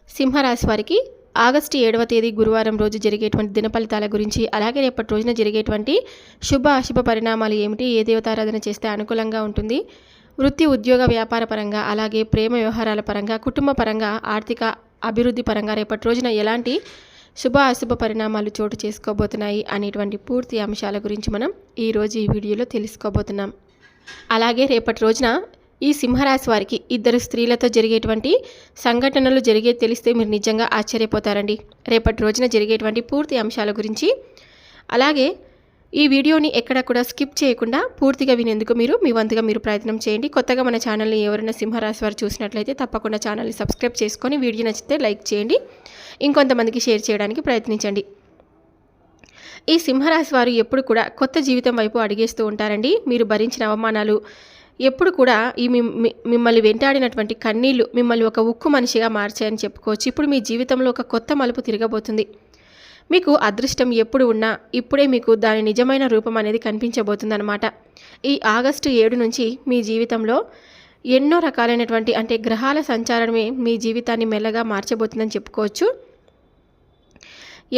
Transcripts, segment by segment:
సింహరాశి వారికి ఆగస్టు 7వ తేదీ గురువారం రోజు జరిగేటువంటి దిన ఫలితాల గురించి, అలాగే రేపటి రోజున జరిగేటువంటి శుభ అశుభ పరిణామాలు ఏమిటి, ఏ దేవతారాధన చేస్తే అనుకూలంగా ఉంటుంది, వృత్తి ఉద్యోగ వ్యాపార పరంగా, అలాగే ప్రేమ వ్యవహారాల పరంగా, కుటుంబ పరంగా, ఆర్థిక అభివృద్ధి పరంగా రేపటి రోజున ఎలాంటి శుభ అశుభ పరిణామాలు చోటు చేసుకోబోతున్నాయి అనేటువంటి పూర్తి అంశాల గురించి మనం ఈరోజు ఈ వీడియోలో తెలుసుకోబోతున్నాం. అలాగే రేపటి రోజున ఈ సింహరాశి వారికి ఇద్దరు స్త్రీలతో జరిగేటువంటి సంఘటనలు తెలిస్తే మీరు నిజంగా ఆశ్చర్యపోతారండి. రేపటి రోజున జరిగేటువంటి పూర్తి అంశాల గురించి, అలాగే ఈ వీడియోని ఎక్కడ కూడా స్కిప్ చేయకుండా పూర్తిగా వినేందుకు మీ వంతుగా ప్రయత్నం చేయండి. కొత్తగా మన ఛానల్ని ఎవరైనా సింహరాశి వారు చూసినట్లయితే తప్పకుండా ఛానల్ని సబ్స్క్రైబ్ చేసుకొని వీడియో నచ్చితే లైక్ చేయండి, ఇంకొంతమందికి షేర్ చేయడానికి ప్రయత్నించండి. ఈ సింహరాశి వారు ఎప్పుడు కూడా కొత్త జీవితం వైపు అడిగేస్తూ ఉంటారండి. మీరు భరించిన అవమానాలు, ఎప్పుడు కూడా ఈ మిమ్మల్ని వెంటాడినటువంటి కన్నీళ్లు మిమ్మల్ని ఒక ఉక్కు మనిషిగా మార్చాయని చెప్పుకోవచ్చు. ఇప్పుడు మీ జీవితంలో ఒక కొత్త మలుపు తిరగబోతుంది. మీకు అదృష్టం ఎప్పుడు ఉన్నా ఇప్పుడే మీకు దాని నిజమైన రూపం అనేది కనిపించబోతుందన్నమాట. ఈ ఆగస్టు 7 నుంచి మీ జీవితంలో ఎన్నో రకాలైనటువంటి గ్రహాల సంచారమే మీ జీవితాన్ని మెల్లగా మార్చబోతుందని చెప్పుకోవచ్చు.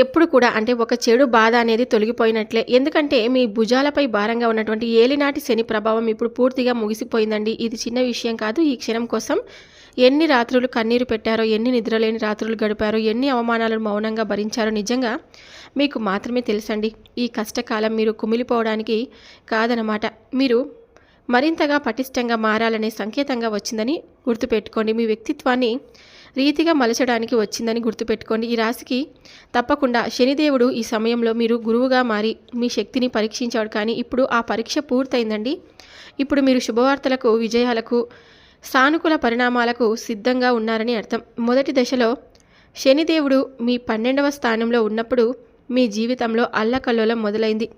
ఎప్పుడు కూడా ఒక చెడు బాధ అనేది తొలగిపోయినట్లే. ఎందుకంటే మీ భుజాలపై భారంగా ఉన్నటువంటి ఏలినాటి శని ప్రభావం ఇప్పుడు పూర్తిగా ముగిసిపోయిందండి. ఇది చిన్న విషయం కాదు. ఈ క్షణం కోసం ఎన్ని రాత్రులు కన్నీరు పెట్టారో, ఎన్ని నిద్రలేని రాత్రులు గడిపారో, ఎన్ని అవమానాలను మౌనంగా భరించారో నిజంగా మీకు మాత్రమే తెలుసండి. ఈ కష్టకాలం మీరు కుమిలిపోవడానికి కాదనమాట, మీరు మరింతగా పటిష్టంగా మారాలనే సంకేతంగా వచ్చిందని గుర్తుపెట్టుకోండి. మీ వ్యక్తిత్వాన్ని రీతిగా మలచడానికి వచ్చిందని గుర్తుపెట్టుకోండి. ఈ రాశికి తప్పకుండా శనిదేవుడు ఈ సమయంలో మీరు గురువుగా మారి మీ శక్తిని పరీక్షించాడు. కానీ ఇప్పుడు ఆ పరీక్ష పూర్తయిందండి. ఇప్పుడు మీరు శుభవార్తలకు, విజయాలకు, సానుకూల పరిణామాలకు సిద్ధంగా ఉన్నారని అర్థం. మొదటి దశలో శనిదేవుడు మీ 12వ స్థానంలో ఉన్నప్పుడు మీ జీవితంలో అల్లకల్లోలం మొదలైంది.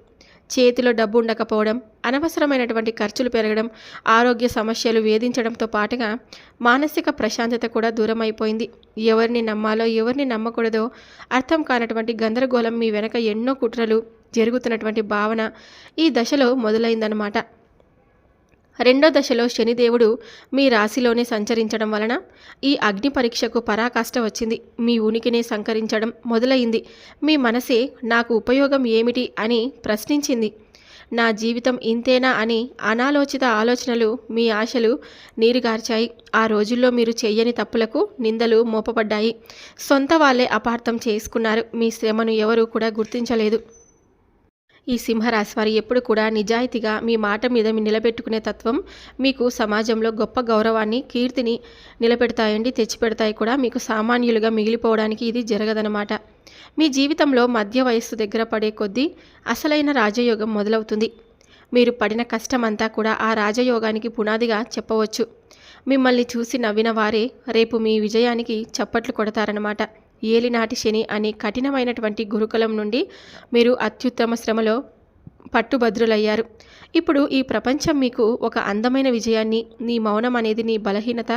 చేతిలో డబ్బు ఉండకపోవడం, అనవసరమైనటువంటి ఖర్చులు పెరగడం, ఆరోగ్య సమస్యలు వేధించడంతో పాటుగా మానసిక ప్రశాంతత కూడా దూరం అయిపోయింది. ఎవరిని నమ్మాలో ఎవరిని నమ్మకూడదో అర్థం కానటువంటి గందరగోళం, మీ వెనక ఎన్నో కుట్రలు జరుగుతున్నటువంటి భావన ఈ దశలో మొదలైందనమాట. రెండో దశలో శనిదేవుడు మీ రాశిలోనే సంచరించడం వలన ఈ అగ్ని పరీక్షకు పరాకాష్ట వచ్చింది. మీ ఉనికినే సంకరించడం మొదలైంది. మీ మనసే నాకు ఉపయోగం ఏమిటి అని ప్రశ్నించింది. నా జీవితం ఇంతేనా అని అనాలోచిత ఆలోచనలు మీ ఆశలు నీరుగార్చాయి. ఆ రోజుల్లో మీరు చెయ్యని తప్పులకు నిందలు మోపబడ్డాయి. సొంత వాళ్ళే అపార్థం చేసుకున్నారు. మీ శ్రమను ఎవరూ కూడా గుర్తించలేదు. ఈ సింహరాశి వారు ఎప్పుడు కూడా నిజాయితీగా మీ మాట మీద నిలబెట్టుకునే తత్వం మీకు సమాజంలో గొప్ప గౌరవాన్ని, కీర్తిని నిలబెడతాయండి, తెచ్చిపెడతాయి కూడా. మీకు సామాన్యులుగా మిగిలిపోవడానికి ఇది జరగదనమాట. మీ జీవితంలో మధ్య వయస్సు దగ్గర పడే కొద్దీ అసలైన రాజయోగం మొదలవుతుంది. మీరు పడిన కష్టమంతా కూడా ఆ రాజయోగానికి పునాదిగా చెప్పవచ్చు. మిమ్మల్ని చూసి నవ్విన వారే రేపు మీ విజయానికి చప్పట్లు కొడతారనమాట. ఏలినాటి శని అనే కఠినమైనటువంటి గురుకులం నుండి మీరు అత్యుత్తమ శ్రమలో పట్టుభద్రులయ్యారు. ఇప్పుడు ఈ ప్రపంచం మీకు ఒక అందమైన విజయాన్ని, నీ మౌనం అనేది నీ బలహీనత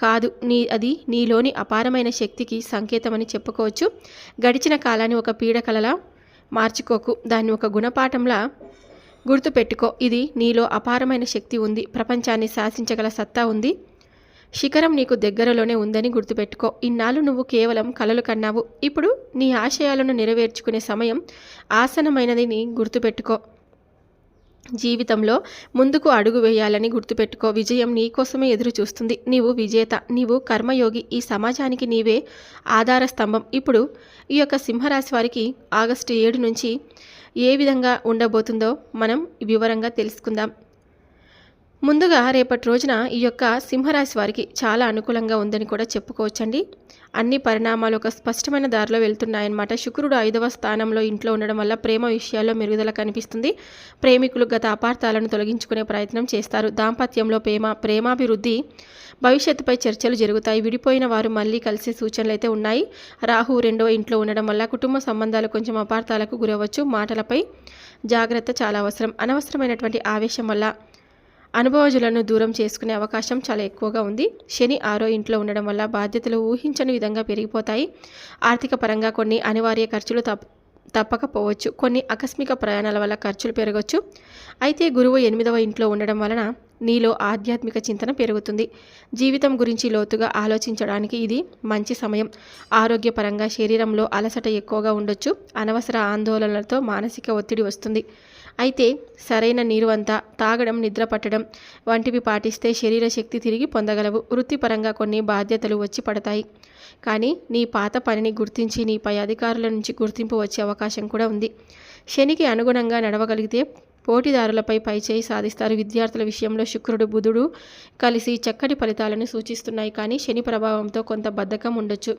కాదు, అది నీలోని అపారమైన శక్తికి సంకేతమని చెప్పుకోవచ్చు. గడిచిన కాలాన్ని ఒక పీడకలలా మార్చుకోకు, దాన్ని ఒక గుణపాఠంలా గుర్తుపెట్టుకో. ఇది నీలో అపారమైన శక్తి ఉంది, ప్రపంచాన్ని శాసించగల సత్తా ఉంది, శిఖరం నీకు దగ్గరలోనే ఉందని గుర్తుపెట్టుకో. ఇన్నాళ్ళు నువ్వు కేవలం కలలు కన్నావు. ఇప్పుడు నీ ఆశయాలను నెరవేర్చుకునే సమయం ఆసనమైనదని గుర్తుపెట్టుకో. జీవితంలో ముందుకు అడుగు వేయాలని గుర్తుపెట్టుకో. విజయం నీ కోసమే ఎదురు చూస్తుంది. నీవు విజేత, నీవు కర్మయోగి, ఈ సమాజానికి నీవే ఆధార స్తంభం. ఇప్పుడు ఈ యొక్క సింహరాశి వారికి ఆగస్టు 7 నుంచి ఏ విధంగా ఉండబోతుందో మనం వివరంగా తెలుసుకుందాం. ముందుగా రేపటి రోజున ఈ యొక్క సింహరాశి వారికి చాలా అనుకూలంగా ఉందని కూడా చెప్పుకోవచ్చండి. అన్ని పరిణామాలు ఒక స్పష్టమైన దారిలో వెళ్తున్నాయన్నమాట. శుక్రుడు 5వ స్థానంలో ఇంట్లో ఉండడం వల్ల ప్రేమ విషయాల్లో మెరుగుదల కనిపిస్తుంది. ప్రేమికులు గత అపార్థాలను తొలగించుకునే ప్రయత్నం చేస్తారు. దాంపత్యంలో ప్రేమాభివృద్ధి, భవిష్యత్తుపై చర్చలు జరుగుతాయి. విడిపోయిన వారు మళ్ళీ కలిసే సూచనలు అయితే ఉన్నాయి. రాహు 2వ ఇంట్లో ఉండడం వల్ల కుటుంబ సంబంధాలు కొంచెం అపార్థాలకు గురవచ్చు. మాటలపై జాగ్రత్త చాలా అవసరం. అనవసరమైనటువంటి ఆవేశం వల్ల అనుభవజులను దూరం చేసుకునే అవకాశం చాలా ఎక్కువగా ఉంది. శని 6వ ఇంట్లో ఉండడం వల్ల బాధ్యతలు ఊహించని విధంగా పెరిగిపోతాయి. ఆర్థిక పరంగా కొన్ని అనివార్య ఖర్చులు తప్పకపోవచ్చు. కొన్ని ఆకస్మిక ప్రయాణాల వల్ల ఖర్చులు పెరగవచ్చు. అయితే గురువు 8వ ఇంట్లో ఉండడం వలన నీలో ఆధ్యాత్మిక చింతన పెరుగుతుంది. జీవితం గురించి లోతుగా ఆలోచించడానికి ఇది మంచి సమయం. ఆరోగ్యపరంగా శరీరంలో అలసట ఎక్కువగా ఉండొచ్చు. అనవసర ఆందోళనలతో మానసిక ఒత్తిడి వస్తుంది. అయితే సరైన నీరు అంతా తాగడం, నిద్ర పట్టడం వంటివి పాటిస్తే శరీర శక్తి తిరిగి పొందగలవు. వృత్తిపరంగా కొన్ని బాధ్యతలు వచ్చి పడతాయి. కానీ నీ పాత పనిని గుర్తించి నీపై అధికారుల నుంచి గుర్తింపు వచ్చే అవకాశం కూడా ఉంది. శనికి అనుగుణంగా నడవగలిగితే పోటీదారులపై పైచేయి సాధిస్తారు. విద్యార్థుల విషయంలో శుక్రుడు, బుధుడు కలిసి చక్కటి ఫలితాలను సూచిస్తున్నాయి. కానీ శని ప్రభావంతో కొంత బద్ధకం ఉండొచ్చు.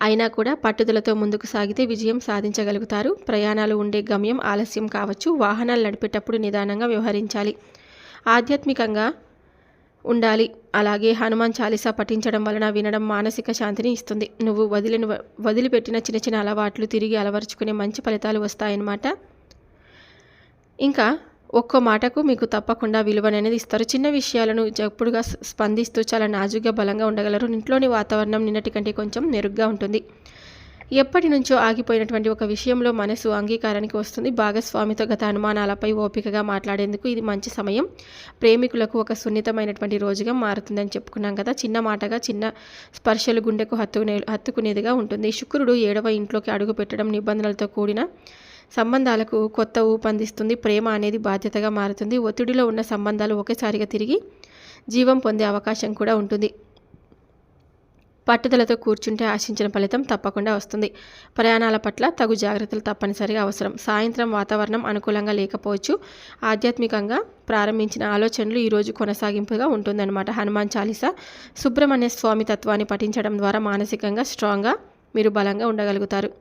అయినా కూడా పట్టుదలతో ముందుకు సాగితే విజయం సాధించగలుగుతారు. ప్రయాణాలు ఉండే గమ్యం ఆలస్యం కావచ్చు. వాహనాలు నడిపేటప్పుడు నిదానంగా వ్యవహరించాలి. ఆధ్యాత్మికంగా ఉండాలి. అలాగే హనుమాన్ చాలీసా పఠించడం వలన వినడం మానసిక శాంతిని ఇస్తుంది. నువ్వు వదిలిపెట్టిన చిన్న చిన్న అలవాట్లు తిరిగి అలవరుచుకునే మంచి ఫలితాలు వస్తాయన్నమాట. ఇంకా ఒక్కో మాటకు మీకు తప్పకుండా విలువనేది ఇస్తారు. చిన్న విషయాలను జప్పుడుగా స్పందిస్తూ చాలా నాజుగా బలంగా ఉండగలరు. ఇంట్లోని వాతావరణం నిన్నటి కంటే కొంచెం మెరుగ్గా ఉంటుంది. ఎప్పటి నుంచో ఆగిపోయినటువంటి ఒక విషయంలో మనసు అంగీకారానికి వస్తుంది. భాగస్వామితో గత అనుమానాలపై ఓపికగా మాట్లాడేందుకు ఇది మంచి సమయం. ప్రేమికులకు ఒక సున్నితమైనటువంటి రోజుగా మారుతుందని చెప్పుకున్నాం కదా. చిన్న మాటగా చిన్న స్పర్శలు గుండెకు హత్తుకునేదిగా ఉంటుంది. శుక్రుడు 7వ ఇంట్లోకి అడుగు పెట్టడం నిబంధనలతో కూడిన సంబంధాలకు కొత్త ఊపందిస్తుంది. ప్రేమ అనేది బాధ్యతగా మారుతుంది. ఒత్తిడిలో ఉన్న సంబంధాలు ఒకేసారిగా తిరిగి జీవం పొందే అవకాశం కూడా ఉంటుంది. పట్టుదలతో కూర్చుంటే ఆశించిన ఫలితం తప్పకుండా వస్తుంది. ప్రయాణాల పట్ల తగు జాగ్రత్తలు తప్పనిసరిగా అవసరం. సాయంత్రం వాతావరణం అనుకూలంగా లేకపోవచ్చు. ఆధ్యాత్మికంగా ప్రారంభించిన ఆలోచనలు ఈరోజు కొనసాగింపుగా ఉంటుందన్నమాట. హనుమాన్ చాలీసా, సుబ్రహ్మణ్య స్వామి తత్వాన్ని పఠించడం ద్వారా మానసికంగా స్ట్రాంగ్గా మీరు బలంగా ఉండగలుగుతారు.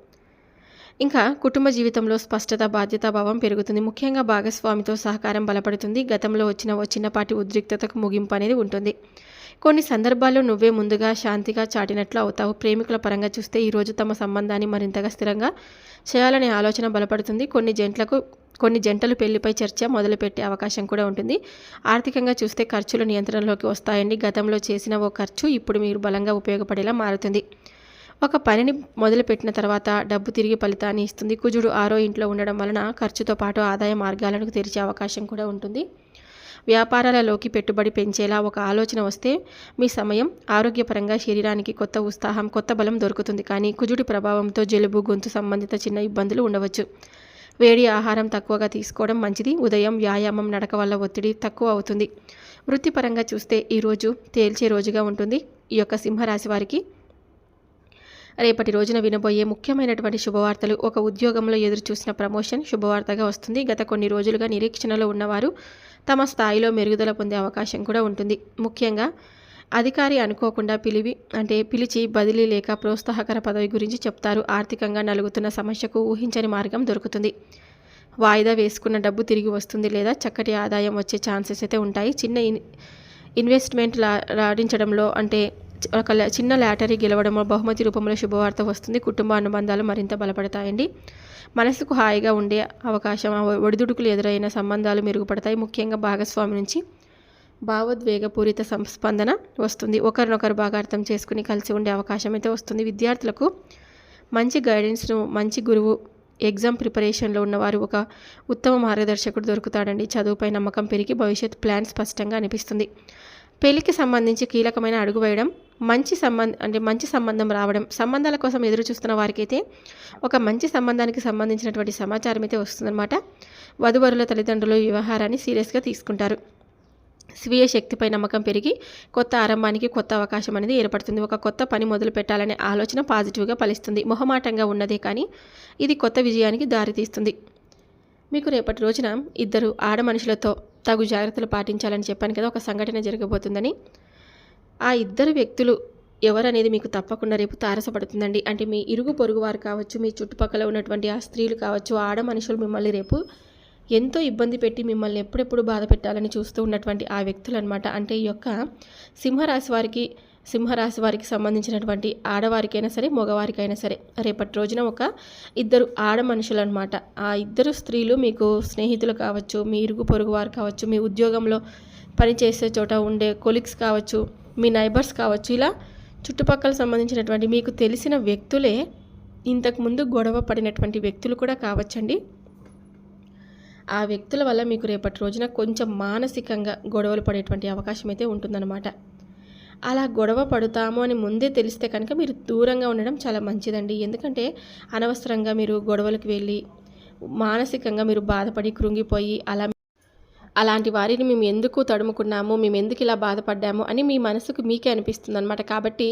ఇంకా కుటుంబ జీవితంలో స్పష్టత, బాధ్యతాభావం పెరుగుతుంది. ముఖ్యంగా భాగస్వామితో సహకారం బలపడుతుంది. గతంలో వచ్చిన ఓ చిన్నపాటి ఉద్రిక్తతకు ముగింపు అనేది ఉంటుంది. కొన్ని సందర్భాల్లో నువ్వే ముందుగా శాంతిగా చాటినట్లు అవుతావు. ప్రేమికుల పరంగా చూస్తే ఈరోజు తమ సంబంధాన్ని మరింతగా స్థిరంగా చేయాలనే ఆలోచన బలపడుతుంది. కొన్ని జంటలు పెళ్లిపై చర్చ మొదలుపెట్టే అవకాశం కూడా ఉంటుంది. ఆర్థికంగా చూస్తే ఖర్చులు నియంత్రణలోకి వస్తాయండి. గతంలో చేసిన ఓ ఖర్చు ఇప్పుడు మీరు బలంగా ఉపయోగపడేలా మారుతుంది. ఒక పనిని మొదలుపెట్టిన తర్వాత డబ్బు తిరిగి ఫలితాన్ని ఇస్తుంది. కుజుడు 6వ ఇంట్లో ఉండడం వలన ఖర్చుతో పాటు ఆదాయ మార్గాలను తెరిచే అవకాశం కూడా ఉంటుంది. వ్యాపారాలలోకి పెట్టుబడి పెంచేలా ఒక ఆలోచన వస్తే మీ సమయం. ఆరోగ్యపరంగా శరీరానికి కొత్త ఉత్సాహం, కొత్త బలం దొరుకుతుంది. కానీ కుజుడి ప్రభావంతో జలుబు, గొంతు సంబంధిత చిన్న ఇబ్బందులు ఉండవచ్చు. వేడి ఆహారం తక్కువగా తీసుకోవడం మంచిది. ఉదయం వ్యాయామం, నడక వల్ల ఒత్తిడి తక్కువ అవుతుంది. వృత్తిపరంగా చూస్తే ఈరోజు తేల్చే రోజుగా ఉంటుంది. ఈ యొక్క సింహరాశి వారికి రేపటి రోజున వినబోయే ముఖ్యమైనటువంటి శుభవార్తలు: ఒక ఉద్యోగంలో ఎదురు చూసిన ప్రమోషన్ శుభవార్తగా వస్తుంది. గత కొన్ని రోజులుగా నిరీక్షణలో ఉన్నవారు తమ స్థాయిలో మెరుగుదల పొందే అవకాశం కూడా ఉంటుంది. ముఖ్యంగా అధికారి అనుకోకుండా పిలిచి బదిలీ లేక ప్రోత్సాహకర పదవి గురించి చెప్తారు. ఆర్థికంగా నలుగుతున్న సమస్యకు ఊహించని మార్గం దొరుకుతుంది. వాయిదా వేసుకున్న డబ్బు తిరిగి వస్తుంది లేదా చక్కటి ఆదాయం వచ్చే ఛాన్సెస్ అయితే ఉంటాయి. చిన్న ఇన్వెస్ట్మెంట్ రాడించడంలో ఒక చిన్న లాటరీ గెలవడంలో బహుమతి రూపంలో శుభవార్త వస్తుంది. కుటుంబ అనుబంధాలు మరింత బలపడతాయండి. మనసుకు హాయిగా ఉండే అవకాశం, ఒడిదుడుకులు ఎదురైన సంబంధాలు మెరుగుపడతాయి. ముఖ్యంగా భాగస్వామి నుంచి భావోద్వేగపూరిత స్పందన వస్తుంది. ఒకరినొకరు బాగా అర్థం చేసుకుని కలిసి ఉండే అవకాశం అయితే వస్తుంది. విద్యార్థులకు మంచి గైడెన్స్ను, మంచి గురువు, ఎగ్జామ్ ప్రిపరేషన్లో ఉన్నవారు ఒక ఉత్తమ మార్గదర్శకుడు దొరుకుతాడండి. చదువుపై నమ్మకం పెరిగి భవిష్యత్ ప్లాన్ స్పష్టంగా అనిపిస్తుంది. పెళ్లికి సంబంధించి కీలకమైన అడుగు వేయడం, మంచి సంబంధం రావడం, సంబంధాల కోసం ఎదురు చూస్తున్న వారికైతే ఒక మంచి సంబంధానికి సంబంధించినటువంటి సమాచారం అయితే వస్తుందన్నమాట. వధువరుల తల్లిదండ్రులు వ్యవహారాన్ని సీరియస్గా తీసుకుంటారు. స్వీయ శక్తిపై నమ్మకం పెరిగి కొత్త ఆరంభానికి కొత్త అవకాశం అనేది ఏర్పడుతుంది. ఒక కొత్త పని మొదలు పెట్టాలనే ఆలోచన పాజిటివ్గా ఫలిస్తుంది. మొహమాటంగా ఉన్నదే కానీ ఇది కొత్త విజయానికి దారితీస్తుంది. మీకు రేపటి రోజున ఇద్దరు ఆడ మనుషులతో తగు జాగ్రత్తలు పాటించాలని చెప్పాను కదా. ఒక సంఘటన జరగబోతుందని. ఆ ఇద్దరు వ్యక్తులు ఎవరనేది మీకు తప్పకుండా రేపు తారసపడుతుందండి. అంటే మీ ఇరుగు పొరుగు వారు కావచ్చు, మీ చుట్టుపక్కల ఉన్నటువంటి ఆ స్త్రీలు కావచ్చు, ఆడ మనుషులు మిమ్మల్ని రేపు ఎంతో ఇబ్బంది పెట్టి మిమ్మల్ని ఎప్పుడెప్పుడు బాధ పెట్టాలని చూస్తూ ఉన్నటువంటి ఆ వ్యక్తులు అనమాట. అంటే ఈ యొక్క సింహరాశి వారికి సంబంధించినటువంటి ఆడవారికైనా సరే, మగవారికైనా సరే రేపటి రోజున ఒక ఇద్దరు ఆడ మనుషులు అనమాట. ఆ ఇద్దరు స్త్రీలు మీకు స్నేహితులు కావచ్చు, మీ ఇరుగు పొరుగు వారు కావచ్చు, మీ ఉద్యోగంలో పనిచేసే చోట ఉండే కొలీగ్స్ కావచ్చు, మీ నైబర్స్ కావచ్చు, ఇలా చుట్టుపక్కల సంబంధించినటువంటి మీకు తెలిసిన వ్యక్తులే. ఇంతకుముందు గొడవ పడినటువంటి వ్యక్తులు కూడా కావచ్చండి. ఆ వ్యక్తుల వల్ల మీకు రేపటి రోజున కొంచెం మానసికంగా గొడవలు పడేటువంటి అవకాశం అయితే ఉంటుందన్నమాట. అలా గొడవ పడుతాము అని ముందే తెలిస్తే కనుక మీరు దూరంగా ఉండడం చాలా మంచిదండి. ఎందుకంటే అనవసరంగా మీరు గొడవలకు వెళ్ళి మానసికంగా మీరు బాధపడి కృంగిపోయి అలాంటి వారిని మేము ఎందుకు తడుముకున్నాము, మేము ఎందుకు ఇలా బాధపడ్డాము అని మీ మనసుకు మీకే అనిపిస్తుందన్నమాట. కాబట్టి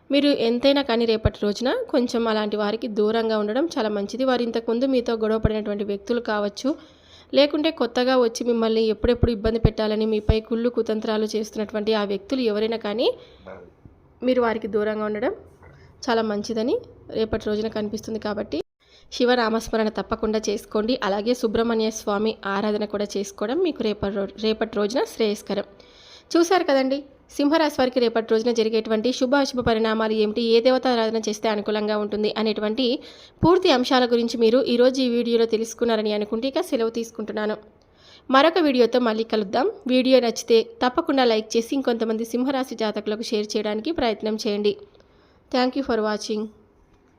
మీరు ఎంతైనా కానీ రేపటి రోజున కొంచెం అలాంటి వారికి దూరంగా ఉండడం చాలా మంచిది. వారు ఇంతకుముందు మీతో గొడవ పడినటువంటి వ్యక్తులు కావచ్చు, లేకుంటే కొత్తగా వచ్చి మిమ్మల్ని ఎప్పుడెప్పుడు ఇబ్బంది పెట్టాలని మీపై కుళ్ళు కుతంత్రాలు చేస్తున్నటువంటి ఆ వ్యక్తులు ఎవరైనా కానీ మీరు వారికి దూరంగా ఉండడం చాలా మంచిదని రేపటి రోజున కనిపిస్తుంది. కాబట్టి శివనామస్మరణ తప్పకుండా చేసుకోండి. అలాగే సుబ్రహ్మణ్య స్వామి ఆరాధన కూడా చేసుకోవడం మీకు రేపటి రోజున శ్రేయస్కరం. చూశారు కదండి, సింహరాశి వారికి రేపటి రోజున జరిగేటువంటి శుభాశుభ పరిణామాలు ఏమిటి, ఏ దేవతారాధన చేస్తే అనుకూలంగా ఉంటుంది అనేటువంటి పూర్తి అంశాల గురించి మీరు ఈరోజు ఈ వీడియోలో తెలుసుకున్నారని అనుకుంటే ఇక సెలవు తీసుకుంటున్నాను. మరొక వీడియోతో మళ్ళీ కలుద్దాం. వీడియో నచ్చితే తప్పకుండా లైక్ చేసి ఇంకొంతమంది సింహరాశి జాతకులకు షేర్ చేయడానికి ప్రయత్నం చేయండి. Thank you for watching.